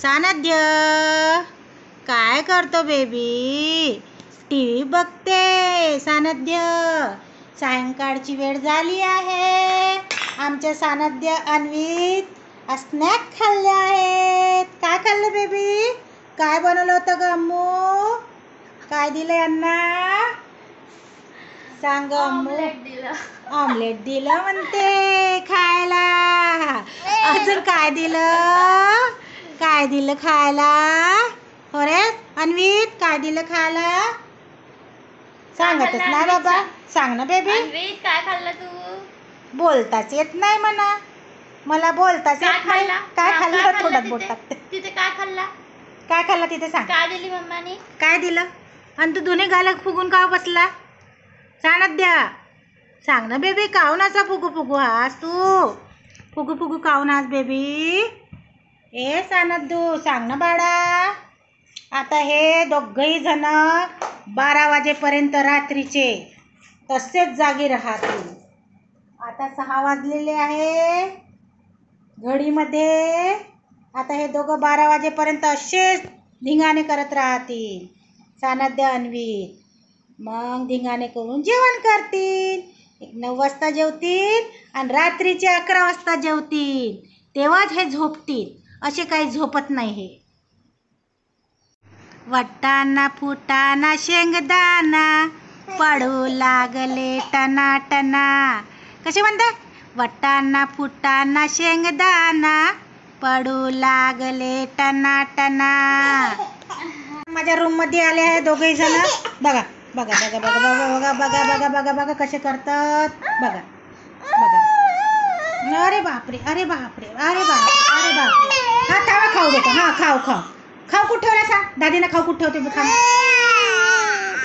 सानध्य काय करतो baby? TV बघते सानध्य. सायंकाळची वेळ झाली आहे. आमच्या सानध्य अन्वित स्नॅक खाल्ले आहेत. काय खाल्लं बेबी? काय बनवलं होतं ग अम्मू? काय दिलं यांना? सांग अम्मू. ऑमलेट दिलं म्हणते खायला. अजून काय दिलं? काय दिलं खायला? हो रे अन्वित, काय दिलं खायला? सांगतच नाही बाबा. सांग ना बेबी. अन्वित काय खाल्लं तू? बोलताच येत नाही म्हणा. मला बोलताच येत नाही. काय खाल्लं? थोडं बोट टाकते. तिथे काय खाल्ला? काय खाल्लं तिथे सांग. काय दिली मम्माने? काय दिलं? आणि तू दोन्ही गाला फुगून का बसला? सानध्या सांग ना बेबी. काहून असा फुगू फुगू हास तू? फुगू फुगू काहून हास बेबी? ए सानद्धू सांग ना बाळा. आता हे दोघही जण 12 वाजेपर्यंत रात्रीचे तसेच जागी राहतील. आता 6 वाजलेले आहे घडीमध्ये. आता हे दोघं 12 वाजेपर्यंत असेच धिंगाणे करत राहतील. सानध्य अन्वित मग धिंगाणे करून जेवण करतील. 9 वाजता जेवतील आणि रात्रीचे 11 वाजता जेवतील. तेव्हाच हे झोपतील. असे काही झोपत नाही हे. वटाणा फुटाणा शेंगदाणा पडू लागले टना टना. कसे म्हणतात? वटाणा फुटाणा शेंगदाणा पडू लागले टना टना. माझ्या रूम मध्ये आले आहे दोघेही जण. बघा बघा बघा बघा बघा बघा बघा बघा बघा कसे करतात. बघा बघा. अरे बापरे अरे बापरे अरे बापरे अरे बापरे. हा थांबा खाऊ बेटा. हा खाऊ खाऊ. खाऊ कुठं ठेवला सांग. दादीनं खाऊ कुठं ठेवते? थांब.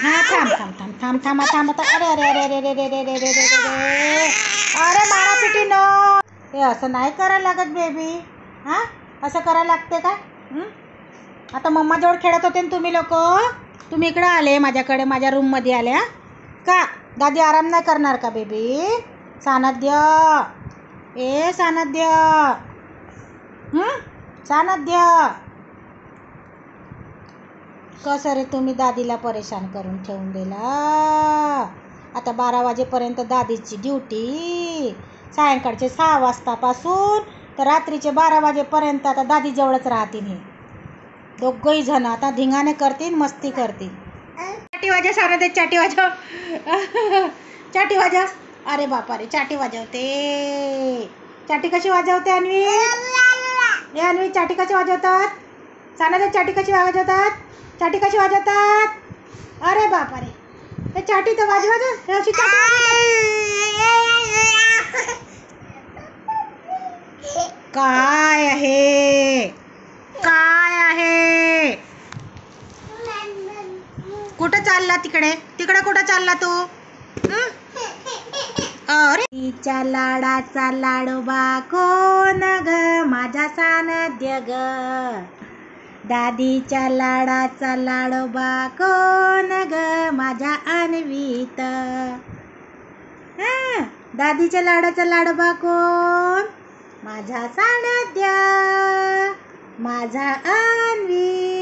हा थांब थांब थांब थांब थांब थांब. अरे अरे अरे अरे अरे अरे अरे अरे अरे अरे मारा पिटी नो. हे असं नाही करायला लागत बेबी. हां असं करायला लागते का? आता मम्माजवळ खेळत होते ना तुम्ही लोक. तुम्ही इकडं आले माझ्याकडे, माझ्या रूममध्ये आले. हां का दादी आराम नाही करणार का बेबी? सानध्य ए सानध्य सानध्य कसं रे तुम्ही दादीला परेशान करून ठेवून दिला. आता 12 वाजेपर्यंत दादीची ड्युटी. सायंकाळचे 6 वाजतापासून तर रात्रीचे 12 वाजेपर्यंत आता दादीजवळच राहतील हे दोघंही जण. आता धिंगाणे करतील, मस्ती करतील. चाटी वाजव सानध्य. चाटी वाजव. चाटी वाजव. अरे बापा रे चाटी वाजवते. चाटी कशी वाजवते अन्वित? ए अन्वित चाटी कशी वाजवतात? सानध्य चाटी कशी वाजवतात? चाटी कशी वाजवतात? अरे बापा रे हे चाटी तर वाजवत. अशी काय आहे? काय आहे? कुठं चालला तिकडे? तिकडे कुठं चालला तू? अरे तिच्या लाडाचा लाडोबा कोण ग? माझा सानध्य ग. दादीच्या लाडाचा लाडोबा कोण ग? माझा अन्वित. दादीच्या लाडाचा लाडोबा कोण? माझा सानध्य, माझा अन्वित.